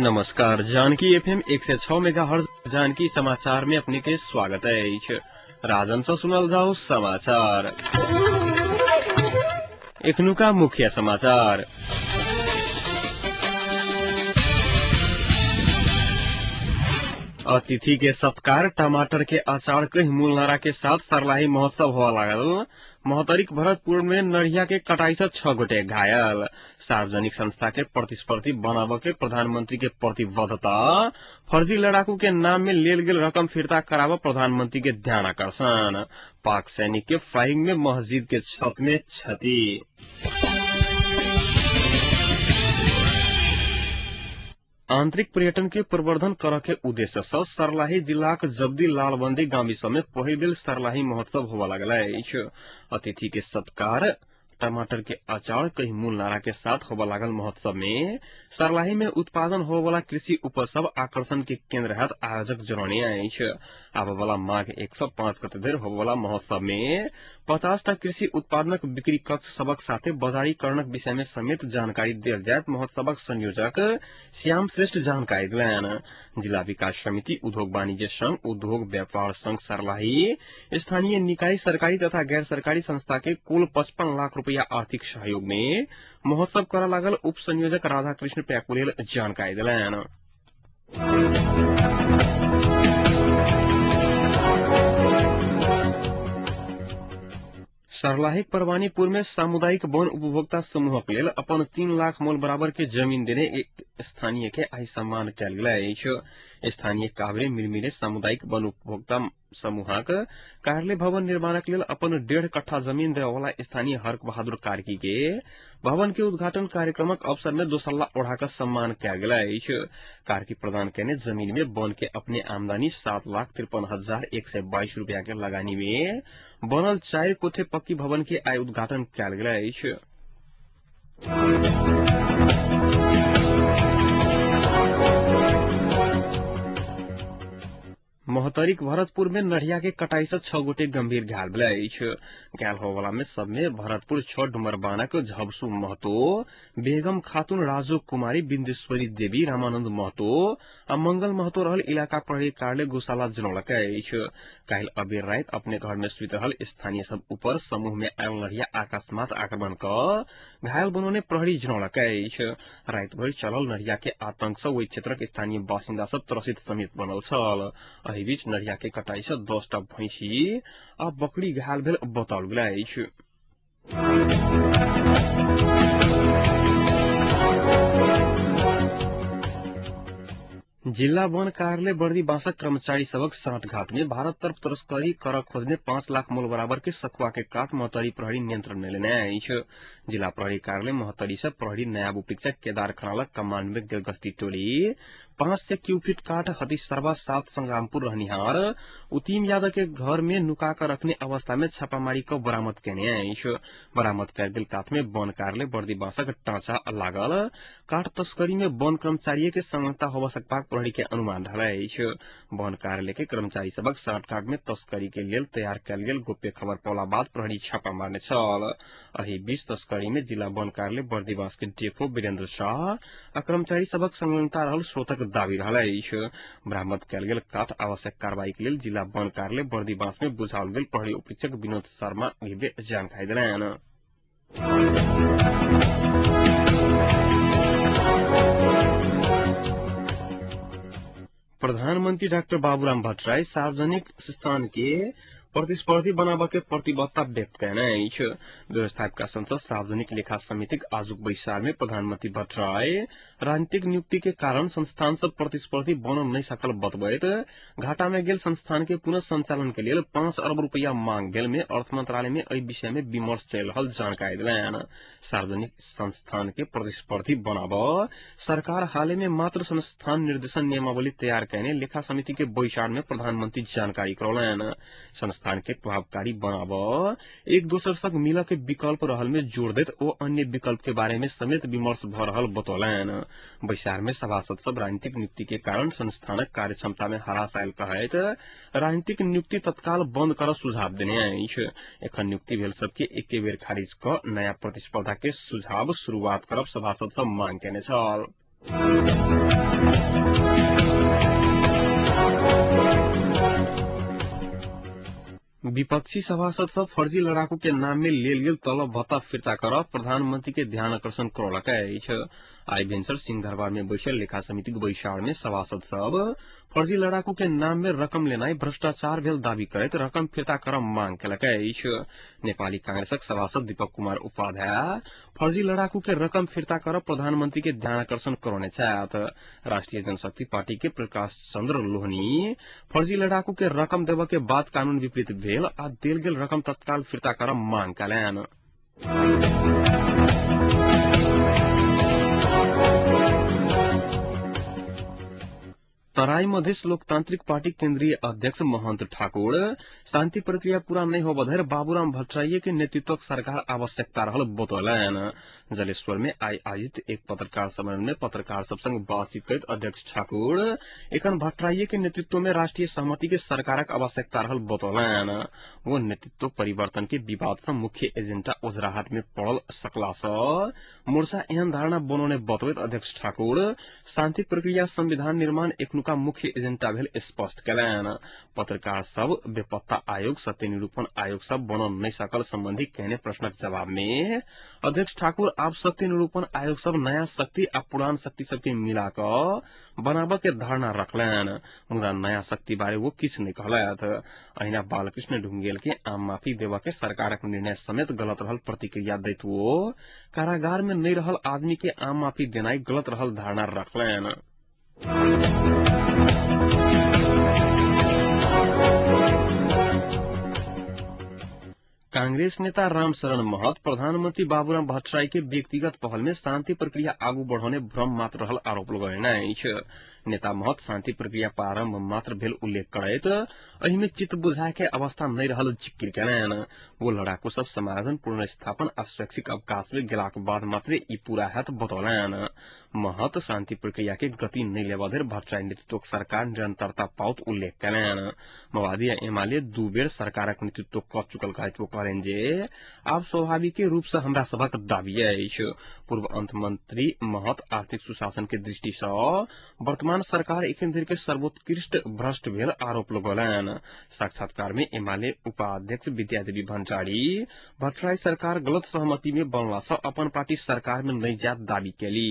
नमस्कार। Janaki FM 106 megahertz Janaki समाचार में अपने के स्वागत है। राजन से सुनल जाओ समाचार। एखनुका मुख्य समाचार। अतिथि के सत्कार, टमाटर के अचार कई मूलनारा के साथ सर्लाही महोत्सव हुआ लागल। मोहतरिक भरतपुर में नढ़िया के कटाई से 6 गोटे घायल। सार्वजनिक संस्था के प्रतिस्पर्धी बनावे के प्रधानमंत्री के प्रतिबद्धता। फर्जी लड़ाकू के नाम में लेल गेल रकम फिरता करावे प्रधानमंत्री के ध्यान आकर्षण। पाक सैनिक के फायरिंग में मस्जिद के छत में क्षति। आंतरिक पर्यटन के प्रवर्धन करे के उद्देश्य से सर्लाही जिलाक जब्दी लालबंदी गांवी में पहिल बेर सर्लाही महोत्सव होवा लागल अछि। अतिथि के सत्कार, टमाटर के अचार कई मूल नारा के साथ होवा लागल महोत्सव में सर्लाही में उत्पादन होने वाला कृषि उपज सब आकर्षण के केंद्र हत आयोजक जनौने अछि। आबे वाला माघ 105 गते धरि होवे वाला महोत्सव में 50 टा कृषि उत्पादनक बिक्री कक्ष सबक साथे बाजारीकरणक विषय में समेत जानकारी देल जायत महोत्सवक संयोजक श्याम श्रेष्ठ जानकारी दिलन। जिला विकास समिति, उद्योग वाणिज्य संघ, उद्योग व्यापार संघ सर्लाही, स्थानीय निकाय, सरकारी तथा गैर सरकारी संस्था के कुल 55 लाख रुपया आर्थिक सहयोग में महोत्सव करा लागल उप संयोजक राधाकृष्ण प्याकुलेल जानकारी दिलन। सर्लाहीक परवानीपुर में सामुदायिक वन उपभोक्ता समूहक लेल अपन 3 लाख मोल बराबर के जमीन देने एक स्थानीय के आई सम्मान कयल गेल अछि। स्थानीय काभरे मिलमिले सामुदायिक वन उपभोक्ता समूहक कार्यालय भवन निर्माणक लेल अपन 1.5 कट्ठा जमीन देवे वाला स्थानीय हर्क बहादुर कार्की के भवन के उद्घाटन कार्यक्रमक अवसर में दोसल्ला ओढ़ा का सम्मान कयल गेल अछि। कार्की प्रदान करने जमीन में वन के अपने आमदनी 7,53,122 रुपया के लगानी में बनल 4 कोठे पक्की भवन के आय उद्घाटन कयल गेल अछि। मोहतरिक भरतपुर में नढ़िया के कटाई से 6 गोटे गंभीर घायल भेल अछि। घायल होवला में सब में भरतपुर 6 डुमरबानक झबसू महतो, बेगम खातून, राजू कुमारी, बिंदेश्वरी देवी, रामानंद महतो आ मंगल महतो रहल इलाका प्रहरी कार्यालय गौशाला जनौलक अछि। काल्हि अबेर रात अपने घर में सुति रहल स्थानीय सब ऊपर समूह में आयल नढ़िया अकस्मात आक्रमण क घायल बनौने प्रहरी जनौलक अछि। रात भर चलल नढ़िया के आतंक से ओहि क्षेत्रक स्थानीय बासिंदा सब त्रसित समेत बनल छल। एहि बीच नढ़िया के कटाई से 10 टा भैंसी आ बकरी घायल भेल बताओल गेल अछि। जिला वन कार्यालय बर्दी बांसक कर्मचारी सबक सांठघाट में भारत तरफ तस्करी कर खोजने 5 लाख मोल बराबर के सखुआ के काट मोहतरी प्रहरी नियंत्रण में लेने अछि। जिला प्रहरी कार्यालय मोहतरी से प्रहरी नायब उपरीक्षक केदार खनालक कमांड में गेल गश्ती टोली 5 क्यूफिट काट हथिसरवा 7 संग्रामपुर रहनिहार उतीम यादव के घर में नुका कर रखने अवस्था में छापामारी कर बरामद केने अछि। बरामद कयल गेल काठ में वन कार्यालय बर्दी बांसक टांचा लागल काठ तस्करी में वन कर्मचारी के संलग्नता होवा सकबाक प्रहरी के अनुमान रहल अछि। वन कार्यालय के कर्मचारी सबक सांठघाट में तस्करी के लेल तैयार कयल गेल गोप्य खबर पौला बाद प्रहरी छापा मारने छल। एहि बीच तस्करी में जिला वन कार्यालय बर्दीवास के डेफो वीरेंद्र शाह आ कर्मचारी सबक संलग्नता रहल स्रोतक दावी रहल अछि। बरामद कयल गेल काठ आवश्यक कार्रवाई के लेल जिला वन कार्यालय बर्दीवास में बुझाओल गेल प्रहरी उपरीक्षक विनोद शर्मा जानकारी देलनि। प्रधानमंत्री डॉक्टर बाबूराम भट्टराई सार्वजनिक स्थान के प्रतिस्पर्धी बनावे के प्रतिबद्धता व्यक्त कयने अछि। व्यवस्थापिका संसद सार्वजनिक लेखा समितिक आजुक बैसार में प्रधानमंत्री भट्टराई राजनीतिक नियुक्ति के कारण संस्थान सब प्रतिस्पर्धी बन नहीं सकल बतबैत घाटा में गेल संस्थान के पुनः संचालन के लिए 5 अरब रुपया मांग भेल में अर्थ मंत्रालय में एहि विषय में विमर्श चल रहल जानकारी दिलनि। सार्वजनिक संस्थान के प्रतिस्पर्धी बनाव सरकार हाल में मात्र संस्थान निर्देशन नियमावली तैयार करने लेखा समिति के बैसार में प्रधानमंत्री जानकारी करौलनि। संस्थान के प्रभावकारी बनाव एक दोसर संग मिल के विकल्प रहल में जोड़ देत ओ अन्य विकल्प के बारे में समेत विमर्श भ रहल बतौलनि। बैसार में सभासद सब राजनीतिक नियुक्ति के कारण संस्थानक कार्य क्षमता में हरास आयल कहैत राजनीतिक नियुक्ति तत्काल बंद कर सुझाव देने अछि। एखन नियुक्ति भेल सबके एके बेर खारिज क नया प्रतिस्पर्धा के सुझाव शुरुआत करब सभासद सब मांग केने छल। विपक्षी सभासद सब फर्जी लड़ाकू के नाम में लेल गेल तलब भत्ता फिर्ता कर प्रधानमंत्री के ध्यान आकर्षण करौलक अछि। आई भिनसर सिंह दरबार में बैसल लेखा समिति के बैसार में सभासद सब फर्जी लड़ाकू के नाम में रकम लेनाई भ्रष्टाचार भेल दावी करैत रकम फिर्ता करब मांग केलक अछि। नेपाली कांग्रेसक सभासद दीपक कुमार उपाध्याय फर्जी लड़ाकू के रकम फिर्ता कर प्रधानमंत्री के ध्यान आकर्षण करौने छथि। राष्ट्रीय जनशक्ति पार्टी के प्रकाश चंद्र लोहनी फर्जी लड़ाकू के रकम देव के बाद कानून विपरीत भेल आ देल गेल रकम तत्काल फिर्ता करब मांग कयलनि। तराई मधेश लोकतांत्रिक पार्टी केंद्रीय अध्यक्ष महंत ठाकुर शांति प्रक्रिया पूरा नहीं होबा धरि बाबूराम भट्टराई के नेतृत्वक सरकार आवश्यकता रहल बतौलनि। जलेश्वर में आई आयोजित एक पत्रकार सम्मेलन में पत्रकार सब संग बातचीत करैत अध्यक्ष ठाकुर एखन भट्टराई के नेतृत्व में राष्ट्रीय सहमति के सरकारक आवश्यकता रहल बतौलनि। वो नेतृत्व परिवर्तन के विवाद से मुख्य एजेंडा ओझराहट में पड़ल सकला से मोर्चा एहन धारणा बनौने बतबैत अध्यक्ष ठाकुर शांति प्रक्रिया संविधान निर्माण एक का मुख्य एजेंडा भेल स्पष्ट कयलनि। पत्रकार सब बेपत्ता आयोग सत्य निरूपण आयोग सब बन नहीं सकल संबंधी कहने प्रश्नक जवाब में अध्यक्ष ठाकुर आप सत्य निरूपण आयोग सब नया शक्ति आ पुरान शक्ति सबके मिलाकर बनाब के धारणा रखलनि, मुदा नया शक्ति बारे वो किछ नहीं कहलथि। अहिना बालकृष्ण ढुंगेल के आम माफी देवा के सरकारक निर्णय समेत गलत रहल प्रतिक्रिया दैत वो कारागार में नहीं रहल आदमी के आम माफी देनाई गलत रहल धारणा रखलनि। कांग्रेस नेता रामशरण महत प्रधानमंत्री बाबूराम भट्टराई के व्यक्तिगत पहल में शांति प्रक्रिया आगू बढ़ाने भ्रम मात्र रहल आरोप लगौलनि अछि। नेता महत शांति प्रक्रिया प्रारंभ मात्र भेल उल्लेख करैत एहि में चित्त बुझाय के अवस्था नहीं रहल जिक्र कयलनि। वो लड़ाकू सब समाधान पुनर्स्थापन आ स्वैच्छिक अवकाश में गेलाक बाद मात्र ई पूरा हैत बतौलनि। महत शांति प्रक्रिया के गति नहीं लेबा धरि भट्टराई नेतृत्वक सरकार निरंतरता पाउत उल्लेख कयलनि। माओवादी आ एमाले दू बेर सरकारक नेतृत्व क चुकल कहैत वो कहलनि जे आब स्वाभाविक रूप से हमरा सभक दाबी अछि। पूर्व अंत मंत्री महत आर्थिक सुशासन के दृष्टि से वर्तमान सरकार एखन धरि के सर्वोत्कृष्ट भ्रष्ट भेल आरोप लगौलनि। साक्षात्कार में एमाले उपाध्यक्ष विद्यादेवी भंडारी भट्टराई सरकार गलत सहमति में बनला से अपन पार्टी सरकार में नहीं जात दावी केली।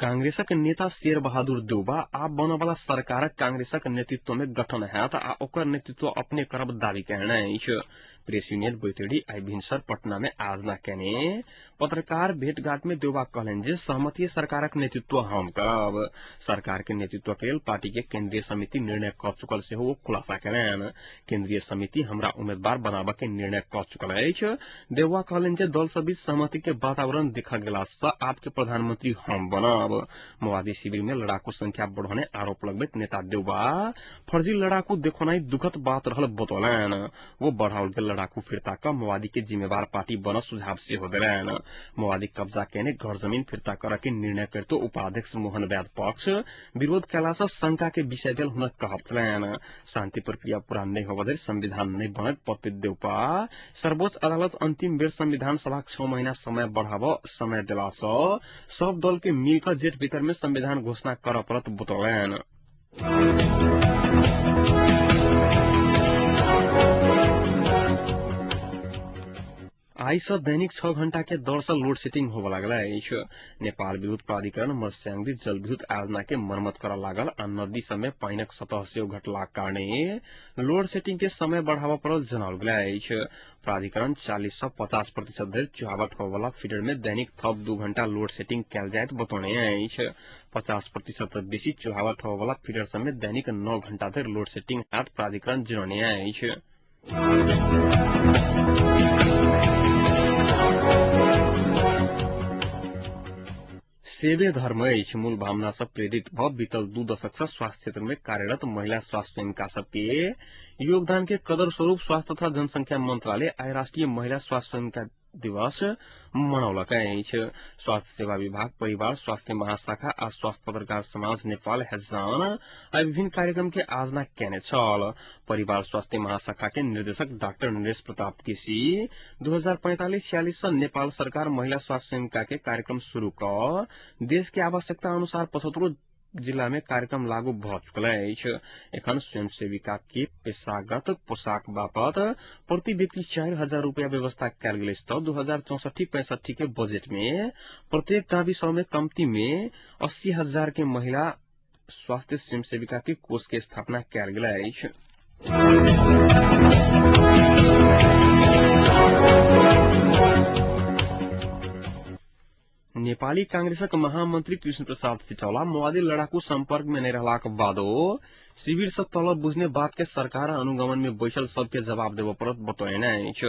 कांग्रेसक नेता शेर बहादुर देउबा आप बन वाला सरकारक कांग्रेसक नेतृत्व में गठन हैत आ ओकर नेतृत्व अपने करब दावी कयने अछि। प्रेस यूनियन बैतडी आई भिनसर पटना में आजना केने पत्रकार भेंटघाट में देउबा कहलनि जे सहमति सरकारक नेतृत्व हम करब। सरकार के नेतृत्व के लेल पार्टी के केंद्रीय समिति निर्णय क चुकल से वो खुलासा कयलनि। केंद्रीय समिति हमरा उम्मीदवार बनाब के निर्णय क चुकल अछि। देउबा कहलनि जे दल सब बीच सहमति के वातावरण देखा गेला से आपके प्रधानमंत्री हम बनब। माओवादी शिविर में लड़ाकू संख्या बढ़ाने आरोप लगबैत नेता देउबा फर्जी लड़ाकू देखोनाई दुखद बात रहल बतौलनि। वो बढ़ाओल गेल लड़ाकू फिरता क माओवादी के जिम्मेवार पार्टी बन सुझाव सेहो देलनि। माओवादी कब्जा केने घर जमीन फिरता कर के निर्णय करते उपाध्यक्ष मोहन वैद पक्ष विरोध कैला से शंका के विषय भेल हुनक कहब छलनि। शांति प्रक्रिया पूरा नहीं होबा धरि संविधान नहीं बनत पतित देउबा सर्वोच्च अदालत अंतिम बेर संविधान सभा 6 महीना समय बढ़ाव समय देला से सब दल के मिलकर जेठ भीतर में संविधान घोषणा कर परत बतौलनि। आई से दैनिक 6 घंटा के दौर से लोड सेटिंग होबे लागल अछि। नेपाल विद्युत प्राधिकरण मत्स्यांगरी जल विद्युत आयोजना के मरम्मत कर लागल आ नदी समय पानिक सतह से घटलाक कारणे लोड सेटिंग के समय बढ़ावा पड़ल जनाओल गेल अछि। प्राधिकरण 40 से 50% धरि चुहावट होबे वाला फीडर में दैनिक थप 2 घंटा लोड सेटिंग कैल जायत बतौने अछि। 50% बेसी चुहावट होबे वाला फीडर सब में दैनिक 9 घंटा धरि लोड सेटिंग हैत प्राधिकरण जनौने अछि। सेवे धर्म अछि मूल भावना से प्रेरित भ बीतल 2 दशक से स्वास्थ्य क्षेत्र में कार्यरत महिला स्वास्थ्य सेविका सबके योगदान के कदर स्वरूप स्वास्थ्य तथा जनसंख्या मंत्रालय आई राष्ट्रीय महिला स्वास्थ्य सेविका दिवस मनौलक अछि। स्वास्थ्य सेवा विभाग, परिवार स्वास्थ्य महाशाखा आ स्वास्थ्य पत्रकार समाज नेपाल हेजान आ विभिन्न कार्यक्रम के आयोजना केने छल। परिवार स्वास्थ्य महाशाखा के निर्देशक डाक्टर नरेश प्रताप केसी 2045-46 से नेपाल सरकार महिला स्वास्थ्य सेविका के कार्यक्रम शुरू क देश के आवश्यकता अनुसार 75 जिला में कार्यक्रम लागू भ चुकल अछि। एखन स्वयं सेविका के पेशागत पोशाक बापत प्रति व्यक्ति 4000 रूपया व्यवस्था कयल गेल अछि। 2064-65 के बजट में प्रत्येक गाविस में कम्ती में 80,000 के महिला स्वास्थ्य स्वयं सेविका के कोष के स्थापना कयल गेल अछि। नेपाली कांग्रेसक महामंत्री कृष्ण प्रसाद सिटौला माओवादी लड़ाकू संपर्क में नहीं रहलाक बादो शिविर से तलब बुझने बात के सरकार अनुगमन में बैसल सबके जवाब देव पड़त बतौने अछि।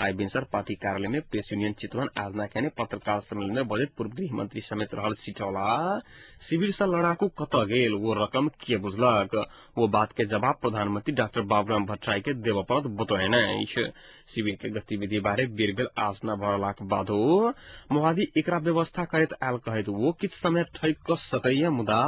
आई भिनसर पार्टी कार्यालय में प्रेस यूनियन चितवन आयोजना के पत्रकार सम्मेलन में बजट पूर्व गृह मंत्री समेत रहल सिटौला शिविर से लड़ाकू कत गेल, वो रकम के बुझलक, वो बात के जवाब प्रधानमंत्री डॉक्टर बाबूराम भट्टराई के देव पड़त बतौने अछि। शिविर के गतिविधि बारे बेर बेर आलोचना भरलाक बादो माओवादी एकरा व्यवस्था करैत आयल कहैत वो किछ समय ठैक क सकैया, मुदा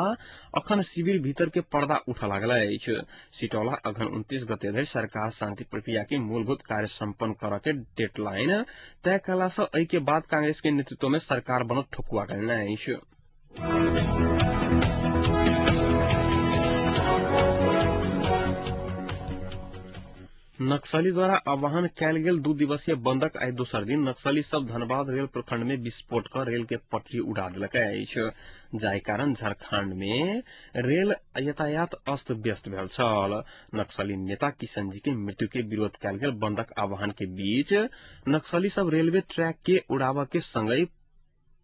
अखन शिविर भीतर के पर्दा उठा लागल अछि। सिटौला अघन 29 गते धरि सरकार शांति प्रक्रिया के मूलभूत कार्य संपन्न कर के डेडलाइन तय कला से एहि के बाद कांग्रेस के नेतृत्व में सरकार बनत ठोकुआ गयल अछि। नक्सली द्वारा आह्वान कयल गेल 2 दिवसीय बंदक आई दोसर दिन नक्सली सब धनबाद रेल प्रखंड में विस्फोट कर रेल के पटरी उड़ा देलक अछि, जाहि कारण झारखंड में रेल यातायात अस्त व्यस्त भेल छल। नक्सली नेता किशन जी के मृत्यु के विरोध कयल गेल बंदक आह्वान के बीच नक्सली सब रेलवे ट्रैक के उड़ावा के संगई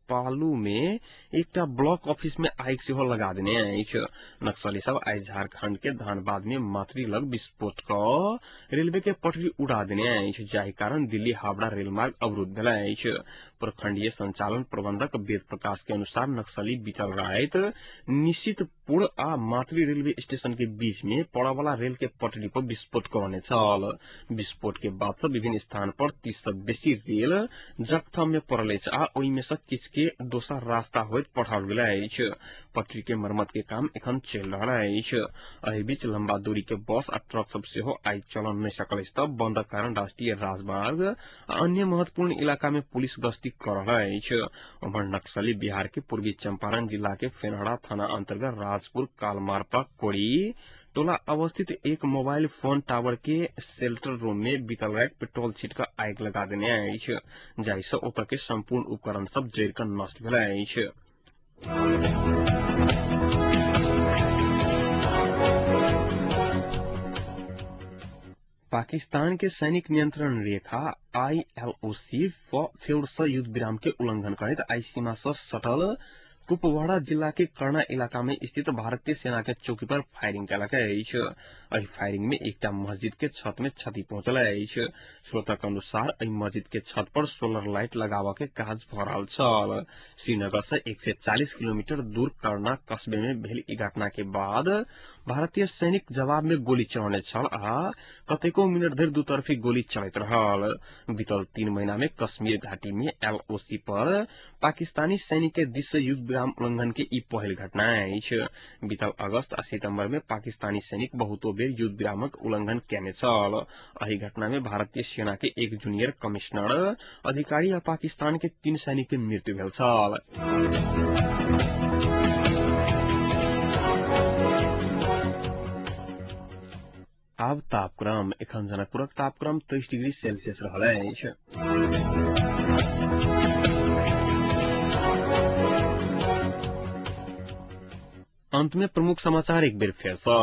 पालू में एकटा ब्लॉक ऑफिस में आग सेहो लगा देने अछि। नक्सली सब आई झारखंड के धनबाद में मातरी लग विस्फोट क रेलवे के पटरी उड़ा देने अछि, जाहि कारण दिल्ली हावड़ा रेलमार्ग अवरुद्ध भेल अछि। प्रखंडीय संचालन प्रबंधक वेद प्रकाश के अनुसार नक्सली बीतल रात निश्चितपुर आ मातरी रेलवे स्टेशन के बीच में पड़ा वाला रेल के पटरी पर विस्फोट करने छल। विस्फोट के बाद से विभिन्न स्थान पर 30 से बेसी रेल जख्म में पड़ल अछि आ ओहि में से किछ के दोसर रास्ता होइत पठाओल गेल अछि। पटरी के मरम्मत के काम एखन चलि रहल अछि। एहि बीच लंबा दूरी के बस आ ट्रक सब सेहो आई चलन नहीं सकल अछि, तब बंदक कारण राष्ट्रीय राजमार्ग आ अन्य महत्वपूर्ण इलाका में पुलिस गश्ती कर रहल अछि। उम्हर नक्सली बिहार के पूर्वी चंपारण जिला के फेनहरा थाना अंतर्गत राजपुर कालमारपा कोड़ी टोला अवस्थित एक मोबाइल फोन टावर के शेल्टर रूम में बीतल रात पेट्रोल छीट कर आग लगा देने अछि, जाहि से ओतऽ के संपूर्ण उपकरण सब जरि कऽ नष्ट भेल अछि। पाकिस्तान के सैनिक नियंत्रण रेखा ILOC फेर से युद्ध विराम के उल्लंघन करैत आई सीमा से सटल कुपवाड़ा जिला के कर्णा इलाका में स्थित भारतीय सेना के चौकी पर फायरिंग कयलक अछि। एहि फायरिंग में एकटा मस्जिद के छत में क्षति पहुंचल अछि। स्रोतक अनुसार एहि मस्जिद के छत पर सोलर लाइट लगाबऽ के काज भ रहल छल। श्रीनगर से 140 किलोमीटर दूर कर्णा कस्बे में भेल ई घटना के बाद भारतीय सैनिक जवाब में गोली चलौने छल आ कतेको मिनट धरि दुतरफी गोली चलैत रहल। बीतल 3 महीना में कश्मीर घाटी में LOC पर पाकिस्तानी सैनिक के दिस से युद्ध विराम उल्लंघन के ई पहिल घटना अछि। बीतल अगस्त आ सितंबर में पाकिस्तानी सैनिक बहुतो बेर युद्ध विरामक उल्लंघन केने छल। एहि घटना में भारतीय सेना के एक जूनियर कमिश्नर अधिकारी आ पाकिस्तान के 3 सैनिक के मृत्यु भेल छल। आब तापक्रम एखन जनकपुरक तापक्रम 23 डिग्री सेल्सियस रहल अछि। अंत में प्रमुख समाचार एक बेर फेर से।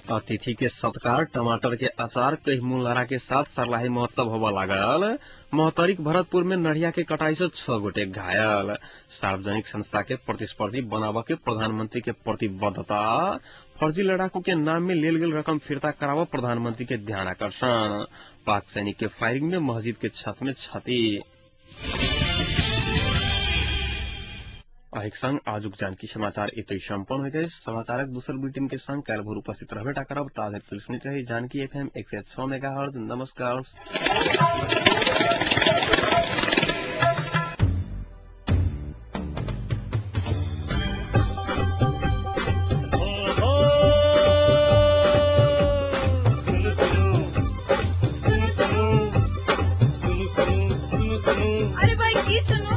अतिथि के सत्कार, टमाटर के अचार, कई मूलधारा के साथ सरलाही महोत्सव होबा लागल। मोहतरीक भरतपुर में नढ़िया के कटाई से 6 गोटे घायल। सार्वजनिक संस्था के प्रतिस्पर्धी बनावा के प्रधानमंत्री के प्रतिबद्धता। फर्जी लड़ाकू के नाम में लेल गेल रकम फिरता करावा प्रधानमंत्री के ध्यान आकर्षण। पाक सैनिक के फायरिंग में मस्जिद के छत में क्षति। अहिक संग आजुक जानकी समाचार एतै सम्पन्न होइ समाचारक दूसर बुलेटिन के संग काल्हि भोर उपस्थित रहबेटा करब ताधरि फिर सुनैत रही जानकी FM 106 मेगाहर्ट्ज। नमस्कार। अरे भाई की सुनो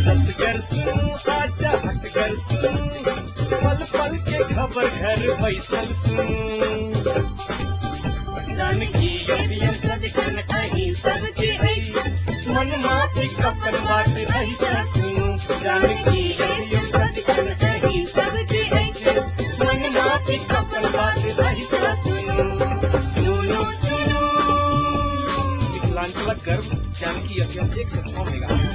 हटकर सुनो आजा हटकर सुनो पल पल के खबर घर बैसल सुनो जानकी यदियम सदकन अही सबके मन माफी कपन बात ऐसा सुनो जानकी यदियम सदकन अही सबके मन माफी कपन बात ऐसा सुनो सुनो सुनो। विकलांग गर्व जानकी यदियम 106 मेगा।